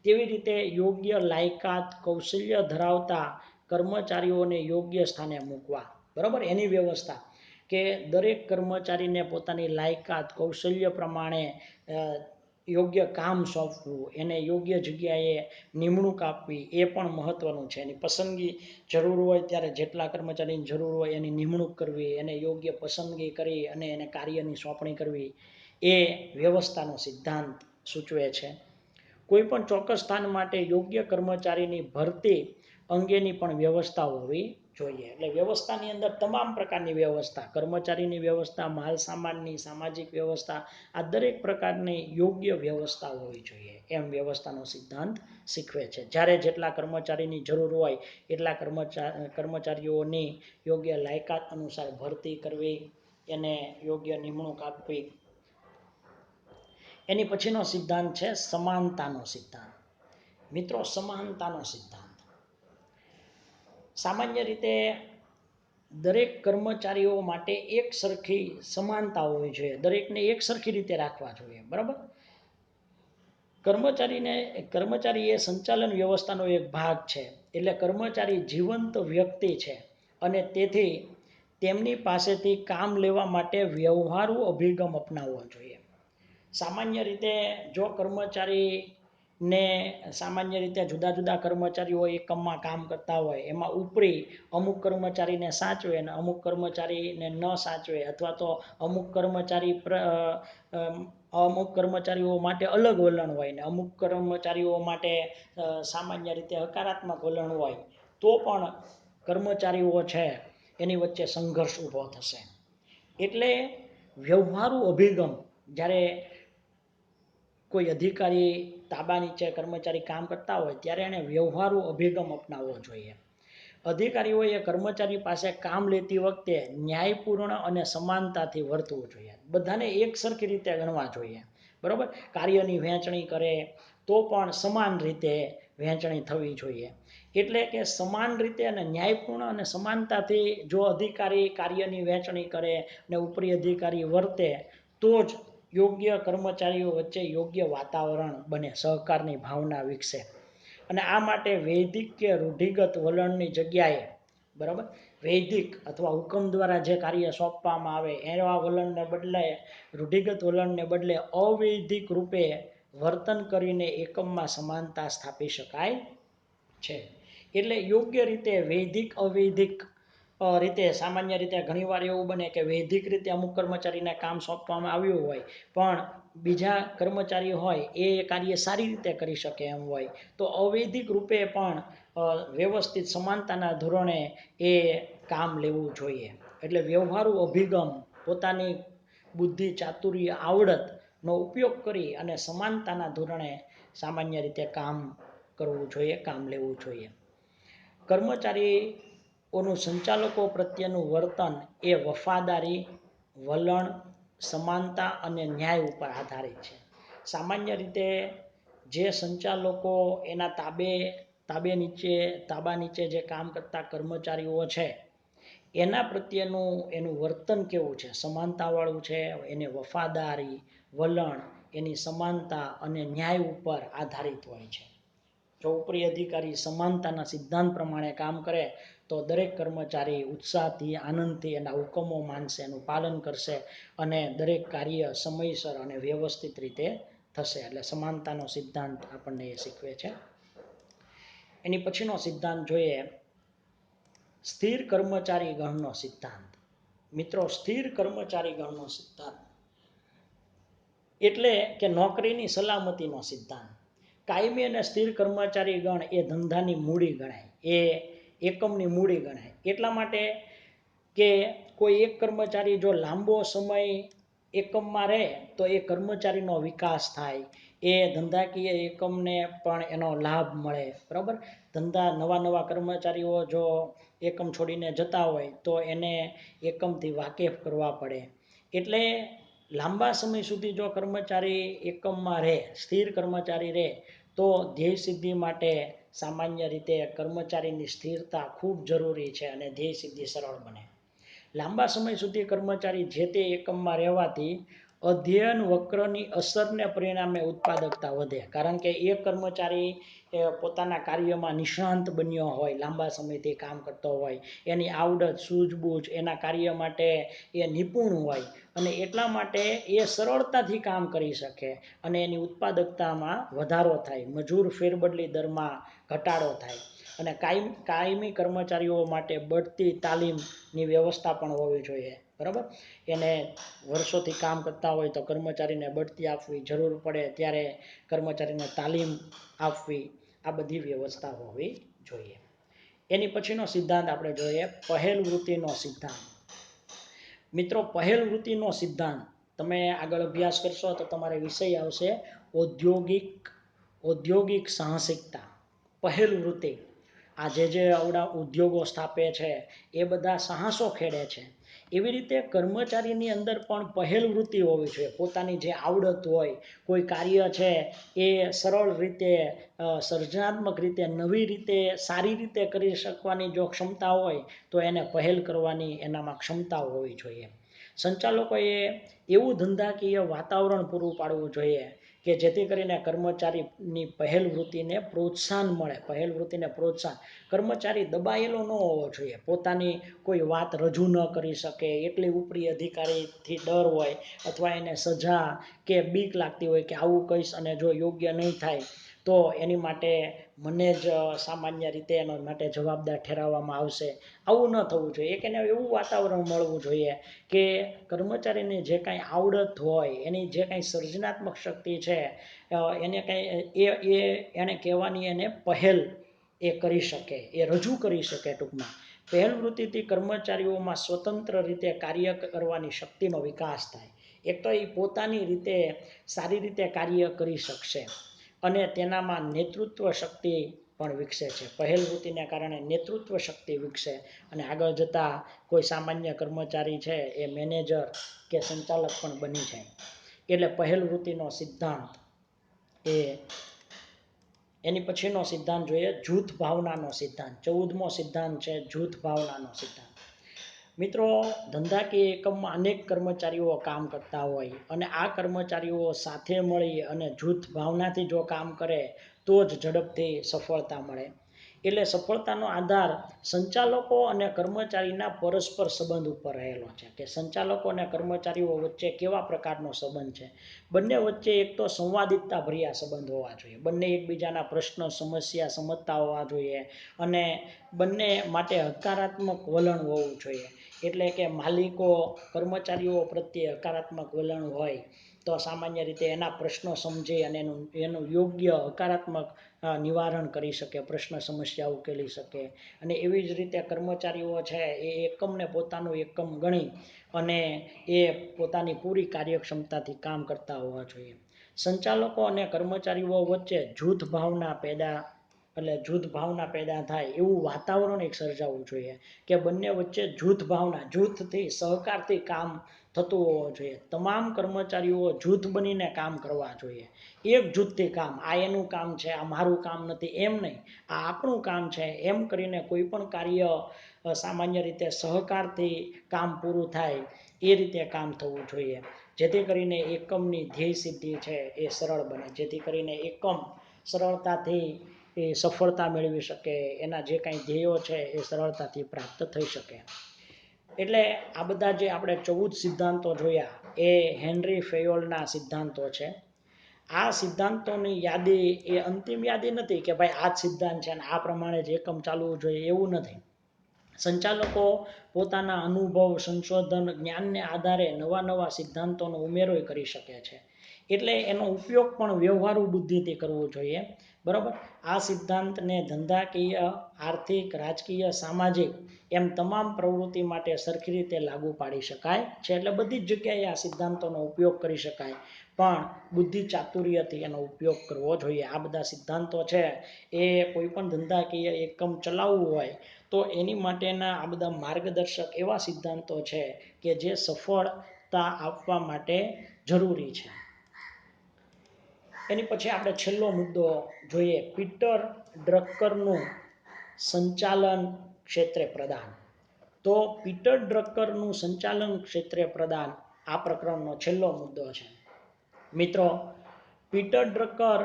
તેવી રીતે યોગ્ય લાયકાત, કૌશલ્ય ધરાવતા કર્મચારીઓને યોગ્ય સ્થાને મૂકવા. બરાબર, એની વ્યવસ્થા કે દરેક કર્મચારીને પોતાની લાયકાત, કૌશલ્ય પ્રમાણે યોગ્ય કામ સોંપવું, એને યોગ્ય જગ્યાએ નિમણૂક આપવી એ પણ મહત્ત્વનું છે. એની પસંદગી જરૂર હોય ત્યારે જેટલા કર્મચારીની જરૂર હોય એની નિમણૂક કરવી, એને યોગ્ય પસંદગી કરી અને એને કાર્યની સોંપણી કરવી એ વ્યવસ્થાનો સિદ્ધાંત સૂચવે છે. કોઈ પણ ચોક્કસ સ્થાન માટે યોગ્ય કર્મચારીની ભરતી અંગેની પણ વ્યવસ્થા હોવી જોઈએ. એટલે વ્યવસ્થાની અંદર તમામ પ્રકારની વ્યવસ્થા, કર્મચારીની વ્યવસ્થા, માલ સામાનની, સામાજિક વ્યવસ્થા, આ દરેક પ્રકારની યોગ્ય વ્યવસ્થા હોવી જોઈએ એમ વ્યવસ્થાનો સિદ્ધાંત શીખવે છે. જ્યારે જેટલા કર્મચારીની જરૂર હોય એટલા કર્મચારીઓની યોગ્ય લાયકાત અનુસાર ભરતી કરવી, એને યોગ્ય નિમણૂક આપવી. એની પછીનો સિદ્ધાંત છે સમાનતાનો સિદ્ધાંત. મિત્રો, સમાનતાનો સિદ્ધાંત સામાન્ય રીતે દરેક કર્મચારીઓ માટે એક સરખી સમાનતા હોવી જોઈએ. દરેકને એક સરખી રીતે રાખવા જોઈએ. બરાબર, કર્મચારી એ સંચાલન વ્યવસ્થાનો એક ભાગ છે. એટલે કર્મચારી જીવંત વ્યક્તિ છે અને તેથી તેમની પાસેથી કામ લેવા માટે વ્યવહારુ અભિગમ અપનાવવો જોઈએ. સામાન્ય રીતે જો કર્મચારી ને સામાન્ય રીતે જુદા જુદા કર્મચારીઓ એકમમાં કામ કરતા હોય, એમાં ઉપરી અમુક કર્મચારીને સાચવે અને અમુક કર્મચારીને ન સાચવે, અથવા તો અમુક કર્મચારીઓ માટે અલગ વલણ હોય ને અમુક કર્મચારીઓ માટે સામાન્ય રીતે હકારાત્મક વલણ હોય, તો પણ કર્મચારીઓ છે એની વચ્ચે સંઘર્ષ ઊભો થશે. એટલે વ્યવહારુ અભિગમ, જ્યારે કોઈ અધિકારી તાબા નીચે કર્મચારી કામ કરતા હોય ત્યારે એને વ્યવહારુ અભિગમ અપનાવવો જોઈએ. અધિકારીઓએ કર્મચારી પાસે કામ લેતી વખતે ન્યાયપૂર્ણ અને સમાનતાથી વર્તવું જોઈએ. બધાને એક સરખી રીતે ગણવા જોઈએ, બરાબર. કાર્યની વહેંચણી કરે તો પણ સમાન રીતે વહેંચણી થવી જોઈએ. એટલે કે સમાન રીતે અને ન્યાયપૂર્ણ અને સમાનતાથી જો અધિકારી કાર્યની વહેંચણી કરે અને ઉપરી અધિકારી વર્તે તો જ યોગ્ય કર્મચારીઓ વચ્ચે યોગ્ય વાતાવરણ બને, સહકારની ભાવના વિકસે. અને આ માટે વૈદિક કે રૂઢિગત વલણની જગ્યાએ, બરાબર, વૈદિક અથવા હુકમ દ્વારા જે કાર્ય સોંપવામાં આવે એવા વલણને બદલે, રૂઢિગત વલણને બદલે અવૈદિક રૂપે વર્તન કરીને એકમમાં સમાનતા સ્થાપી શકાય છે. એટલે યોગ્ય રીતે વૈદિક અવૈદિક રીતે, સામાન્ય રીતે ઘણીવાર એવું બને કે વૈદિક રીતે અમુક કર્મચારીને કામ સોંપવામાં આવ્યું હોય પણ બીજા કર્મચારી હોય એ કાર્ય સારી રીતે કરી શકે એમ હોય, તો અવૈદિક રૂપે પણ વ્યવસ્થિત સમાનતાના ધોરણે એ કામ લેવું જોઈએ. એટલે વ્યવહારુ અભિગમ, પોતાની બુદ્ધિ, ચાતુર્ય, આવડતનો ઉપયોગ કરી અને સમાનતાના ધોરણે સામાન્ય રીતે કામ કરવું જોઈએ, કામ લેવું જોઈએ. કર્મચારીઓનું સંચાલકો પ્રત્યેનું વર્તન એ વફાદારી, વલણ, સમાનતા અને ન્યાય ઉપર આધારિત છે. સામાન્ય રીતે જે સંચાલકો એના તાબા નીચે જે કામ કરતા કર્મચારીઓ છે એના પ્રત્યેનું એનું વર્તન કેવું છે, સમાનતાવાળું છે, એને વફાદારી, વલણ, એની સમાનતા અને ન્યાય ઉપર આધારિત હોય છે. જો ઉપરી અધિકારી સમાનતાના સિદ્ધાંત પ્રમાણે કામ કરે તો દરેક કર્મચારી ઉત્સાહથી, આનંદથી એના હુકમો માનશે, એનું પાલન કરશે અને દરેક કાર્ય સમયસર અને વ્યવસ્થિત રીતે થશે. એટલે સમાનતાનો સિદ્ધાંત આપણને એ શીખવે છે. એની પછીનો સિદ્ધાંત જોઈએ, સ્થિર કર્મચારી ગણનો સિદ્ધાંત. મિત્રો, સ્થિર કર્મચારી ગણનો સિદ્ધાંત એટલે કે નોકરીની સલામતીનો સિદ્ધાંત. કાયમી અને સ્થિર કર્મચારી ગણ એ ધંધાની મૂડી ગણાય, એ એકમની મૂડી ગણાય. એટલા માટે કે કોઈ એક કર્મચારી જો લાંબો સમય એકમમાં રહે તો એ કર્મચારીનો વિકાસ થાય, એ ધંધાકીય એકમને પણ એનો લાભ મળે, બરાબર. નવા કર્મચારીઓ જો એકમ છોડીને જતા હોય તો એને એકમથી વાકેફ કરવા પડે. એટલે લાંબા સમય સુધી જો કર્મચારી એકમમાં રહે, સ્થિર કર્મચારી રહે, તો ધ્યેય સિદ્ધિ માટે સામાન્ય રીતે કર્મચારીની સ્થિરતા ખૂબ જરૂરી છે અને ધ્યેય સિદ્ધિ સરળ બને. લાંબા સમય સુધી કર્મચારી જે તે એકમમાં રહેવાથી અધ્યયન વક્રની અસરને પરિણામે ઉત્પાદકતા વધે. કારણ કે એક કર્મચારી પોતાના કાર્યમાં નિષ્ણાંત બન્યો હોય, લાંબા સમયથી કામ કરતો હોય, એની આવડત, સૂઝબૂઝ, એના કાર્ય માટે એ નિપુણ હોય અને એટલા માટે એ સરળતાથી કામ કરી શકે અને એની ઉત્પાદકતામાં વધારો થાય, મજૂર ફેરબદલી દરમાં ઘટાડો થાય. અને કાયમી કર્મચારીઓ માટે બઢતી તાલીમની વ્યવસ્થા પણ હોવી જોઈએ, બરાબર. એને વર્ષોથી કામ કરતા હોય તો કર્મચારીને બઢતી આપવી, જરૂર પડે ત્યારે કર્મચારીને તાલીમ આપવી, આ બધી વ્યવસ્થા હોવી જોઈએ. એની પછીનો સિદ્ધાંત આપણે જોઈએ, પહેલ વૃત્તિનો સિદ્ધાંત. મિત્રો, પહેલ વૃત્તિનો સિદ્ધાંત તમે આગળ અભ્યાસ કરશો તો તમારે વિષય આવશે ઔદ્યોગિક સાહસિકતા. પહેલ વૃત્તિ, આ જે આવડા ઉદ્યોગો સ્થાપે છે એ બધા સાહસો ખેડે છે. એવી રીતે કર્મચારીની અંદર પણ પહેલ વૃત્તિ હોવી જોઈએ. પોતાની જે આવડત હોય, કોઈ કાર્ય છે એ સરળ રીતે, સર્જનાત્મક રીતે, નવી રીતે, સારી રીતે કરી શકવાની જો ક્ષમતા હોય તો એને પહેલ કરવાની એનામાં ક્ષમતા હોવી જોઈએ. સંચાલકોએ એવું ધંધાકીય વાતાવરણ પૂરું પાડવું જોઈએ કે જેથી કરીને કર્મચારીની પહેલ વૃત્તિને પ્રોત્સાહન મળે. પહેલ વૃત્તિને પ્રોત્સાહન, કર્મચારી દબાયેલો ન હોવો જોઈએ, પોતાની કોઈ વાત રજૂ ન કરી શકે, એટલી ઉપરી અધિકારીથી ડર હોય અથવા એને સજા કે બીક લાગતી હોય કે આવું કહીશ અને જો યોગ્ય નહીં થાય તો એની માટે મને જ સામાન્ય રીતે એના માટે જવાબદાર ઠેરવવામાં આવશે. આવું ન થવું જોઈએ. એક એને એવું વાતાવરણ મળવું જોઈએ કે કર્મચારીને જે કાંઈ આવડત હોય, એની જે કાંઈ સર્જનાત્મક શક્તિ છે, એને કાંઈ એને કહેવાની એને પહેલ એ કરી શકે, એ રજૂ કરી શકે. ટૂંકમાં પહેલ વૃત્તિથી કર્મચારીઓમાં સ્વતંત્ર રીતે કાર્ય કરવાની શક્તિનો વિકાસ થાય. એક તો એ પોતાની રીતે સારી રીતે કાર્ય કરી શકશે અને તેનામાં નેતૃત્વ શક્તિ પણ વિકસે છે. પહેલ વૃત્તિને કારણે નેતૃત્વ શક્તિ વિકસે અને આગળ જતાં કોઈ સામાન્ય કર્મચારી છે એ મેનેજર કે સંચાલક પણ બની જાય. એટલે પહેલ વૃત્તિનો સિદ્ધાંત એની પછીનો સિદ્ધાંત જોઈએ, જૂથ ભાવનાનો સિદ્ધાંત. 14મો સિદ્ધાંત છે જૂથ ભાવનાનો સિદ્ધાંત. મિત્રો, ધંધાકીય એકમમાં અનેક કર્મચારીઓ કામ કરતા હોય અને આ કર્મચારીઓ સાથે મળી અને જૂથ ભાવનાથી જો કામ કરે તો જ ઝડપથી સફળતા મળે. એટલે સફળતાનો આધાર સંચાલકો અને કર્મચારીના પરસ્પર સંબંધ ઉપર રહેલો છે કે સંચાલકો અને કર્મચારીઓ વચ્ચે કેવા પ્રકારનો સંબંધ છે. બંને વચ્ચે એક તો સંવાદિતતા ભર્યા સંબંધ હોવા જોઈએ. બંને એકબીજાના પ્રશ્ન સમસ્યા સમજતા હોવા જોઈએ અને બંને માટે હકારાત્મક વલણ હોવું જોઈએ. એટલે કે માલિકો કર્મચારીઓ પ્રત્યે હકારાત્મક વલણ હોય તો સામાન્ય રીતે એના પ્રશ્નો સમજી અને એનું યોગ્ય હકારાત્મક નિવારણ કરી શકે, પ્રશ્ન સમસ્યા ઉકેલી શકે. અને એવી જ રીતે કર્મચારીઓ છે એ એકમને પોતાનું એકમ ગણી અને એ પોતાની પૂરી કાર્યક્ષમતાથી કામ કરતા હોવા જોઈએ. સંચાલકો અને કર્મચારીઓ વચ્ચે જૂથ ભાવના પેદા થાય એવું વાતાવરણ એક સર્જાવવું જોઈએ કે બંને વચ્ચે જૂથ ભાવના, જૂથથી સહકારથી કામ થતું હોવું જોઈએ. તમામ કર્મચારીઓ જૂથ બનીને કામ કરવા જોઈએ. એક જૂથથી કામ, આ એનું કામ છે, આ મારું કામ નથી એમ નહીં, આ આપણું કામ છે એમ કરીને કોઈ પણ કાર્ય સામાન્ય રીતે સહકારથી કામ પૂરું થાય એ રીતે કામ થવું જોઈએ. જેથી કરીને એકમની ધ્યેય સિદ્ધિ છે એ સરળ બને, જેથી કરીને એકમ સરળતાથી એ સફળતા મેળવી શકે, એના જે કાંઈ ધ્યેયો છે એ સરળતાથી પ્રાપ્ત થઈ શકે. એટલે આ બધા જે આપણે 14 સિદ્ધાંતો જોયા એ હેનરી ફેયોલના સિદ્ધાંતો છે. આ સિદ્ધાંતોની યાદી એ અંતિમ યાદી નથી કે ભાઈ આ જ સિદ્ધાંત છે અને આ પ્રમાણે જ એકમ ચાલવું જોઈએ, એવું નથી. સંચાલકો પોતાના અનુભવ, સંશોધન, જ્ઞાનને આધારે નવા સિદ્ધાંતોનો ઉમેરો કરી શકે છે. એટલે એનો ઉપયોગ પણ વ્યવહારુ બુદ્ધિથી કરવો જોઈએ. બરાબર. આ સિદ્ધાંતને ધંધાકીય, આર્થિક, રાજકીય, સામાજિક એમ તમામ પ્રવૃત્તિ માટે સરખી રીતે લાગુ પાડી શકાય છે. એટલે બધી જ જગ્યાએ આ સિદ્ધાંતોનો ઉપયોગ કરી શકાય, પણ બુદ્ધિ ચાતુર્યથી એનો ઉપયોગ કરવો જોઈએ. આ બધા સિદ્ધાંતો છે એ કોઈ પણ ધંધાકીય એકમ ચલાવવું હોય તો એની માટેના આ બધા માર્ગદર્શક એવા સિદ્ધાંતો છે કે જે સફળતા આપવા માટે જરૂરી છે. એની પછી આપણે છેલ્લો મુદ્દો જોઈએ, પીટર ડ્રકરનું સંચાલન ક્ષેત્રે પ્રદાન. તો પીટર ડ્રકરનું સંચાલન ક્ષેત્રે પ્રદાન આ પ્રકરણનો છેલ્લો મુદ્દો છે. મિત્રો, પીટર ડ્રકર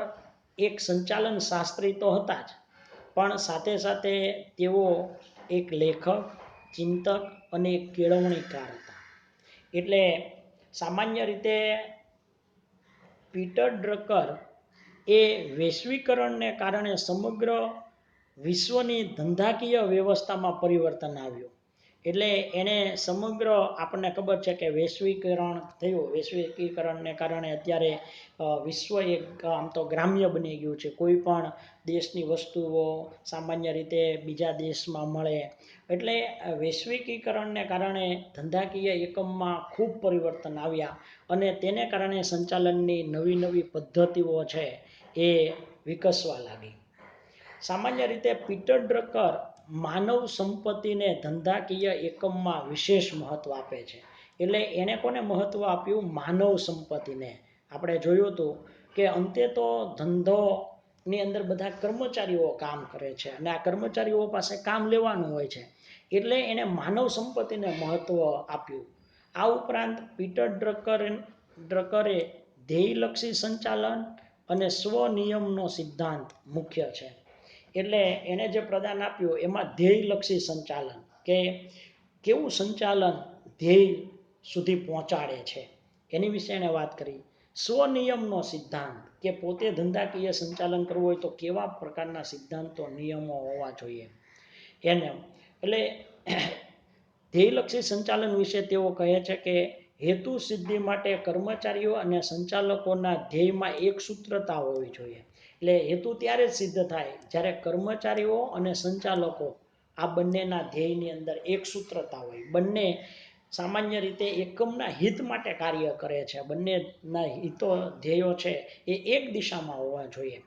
એક સંચાલન શાસ્ત્રી તો હતા જ, પણ સાથે સાથે તેઓ એક લેખક, ચિંતક અને એક કેળવણીકાર હતા. એટલે સામાન્ય રીતે પીટર ડ્રકર એ વૈશ્વિકરણને કારણે સમગ્ર વિશ્વની ધંધાકીય વ્યવસ્થામાં પરિવર્તન આવ્યું. એટલે એણે સમગ્ર, આપણને ખબર છે કે વૈશ્વિકરણ થયું, વૈશ્વિકીકરણને કારણે અત્યારે વિશ્વ એક આમ તો ગ્રામ્ય બની ગયું છે. કોઈ પણ દેશની વસ્તુઓ સામાન્ય રીતે બીજા દેશમાં મળે. એટલે વૈશ્વિકીકરણને કારણે ધંધાકીય એકમમાં ખૂબ પરિવર્તન આવ્યા અને તેને કારણે સંચાલનની નવી પદ્ધતિઓ છે એ વિકસવા લાગી. સામાન્ય રીતે પીટર ડ્રકર માનવ સંપત્તિને ધંધાકીય એકમમાં વિશેષ મહત્વ આપે છે. એટલે એને કોને મહત્વ આપ્યું? માનવ સંપત્તિને. આપણે જોયું હતું કે અંતે તો ધંધોની અંદર બધા કર્મચારીઓ કામ કરે છે અને આ કર્મચારીઓ પાસે કામ લેવાનું હોય છે. એટલે એને માનવ સંપત્તિને મહત્વ આપ્યું. આ ઉપરાંત પીટર ડ્રકરે ધ્યેયલક્ષી સંચાલન અને સ્વનિયમનો સિદ્ધાંત મુખ્ય છે. એટલે એને જે પ્રદાન આપ્યું એમાં ધ્યેયલક્ષી સંચાલન, કે કેવું સંચાલન ધ્યેય સુધી પહોંચાડે છે એની વિશે એણે વાત કરી. સ્વનિયમનો સિદ્ધાંત, કે પોતે ધંધાકીય સંચાલન કરવું હોય તો કેવા પ્રકારના સિદ્ધાંતો નિયમો હોવા જોઈએ એને. એટલે ધ્યેયલક્ષી સંચાલન વિશે તેઓ કહે છે કે હેતુ સિદ્ધિ માટે કર્મચારીઓ અને સંચાલકોના ધ્યેયમાં એક સૂત્રતા હોવી જોઈએ. એટલે હેતુ ત્યારે જ સિદ્ધ થાય જ્યારે કર્મચારીઓ અને સંચાલકો આ બંનેના ધ્યેયની અંદર એક સૂત્રતા હોય. બંને સામાન્ય રીતે એકમના હિત માટે કાર્ય કરે છે. બંનેના હિતો ધ્યેયો છે એ એક દિશામાં હોવા જોઈએ.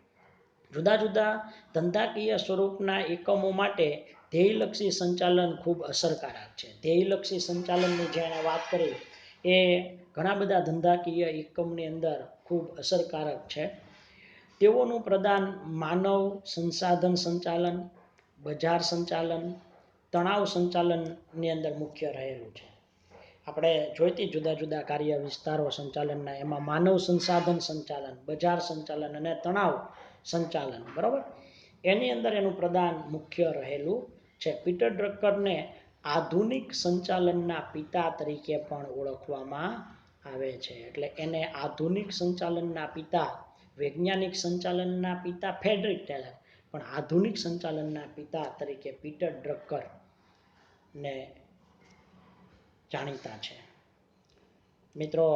જુદા જુદા ધંધાકીય સ્વરૂપના એકમો માટે ધ્યેયલક્ષી સંચાલન ખૂબ અસરકારક છે. ધ્યેયલક્ષી સંચાલનની જેણે વાત કરી એ ઘણા બધા ધંધાકીય એકમની અંદર ખૂબ અસરકારક છે. તેઓનું પ્રદાન માનવ સંસાધન સંચાલન, બજાર સંચાલન, તણાવ સંચાલનની અંદર મુખ્ય રહેલું છે. આપણે જોઈતી જુદા જુદા કાર્ય વિસ્તારો સંચાલનના એમાં માનવ સંસાધન સંચાલન, બજાર સંચાલન અને તણાવ સંચાલન, બરાબર, એની અંદર એનું પ્રદાન મુખ્ય રહેલું છે. પીટર ડ્રકરને આધુનિક સંચાલનના પિતા તરીકે પણ ઓળખવામાં આવે છે. એટલે એને આધુનિક સંચાલનના પિતા, વૈજ્ઞાનિક સંચાલનના પિતા ફ્રેડરિક ટેલર, પણ આધુનિક સંચાલનના પિતા તરીકે પીટર ડ્રકર ને જાણીતા છે. મિત્રો,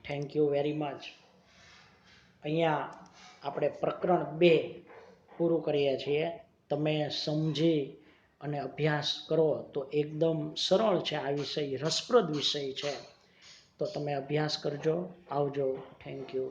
થેન્ક યુ વેરી મચ. અહીંયા આપણે પ્રકરણ 2 પૂરું કરીએ છીએ. તમે સમજી અને અભ્યાસ કરો તો એકદમ સરળ છે. આ વિષય રસપ્રદ વિષય છે, તો તમે અભ્યાસ કરજો. આવજો. Thank you.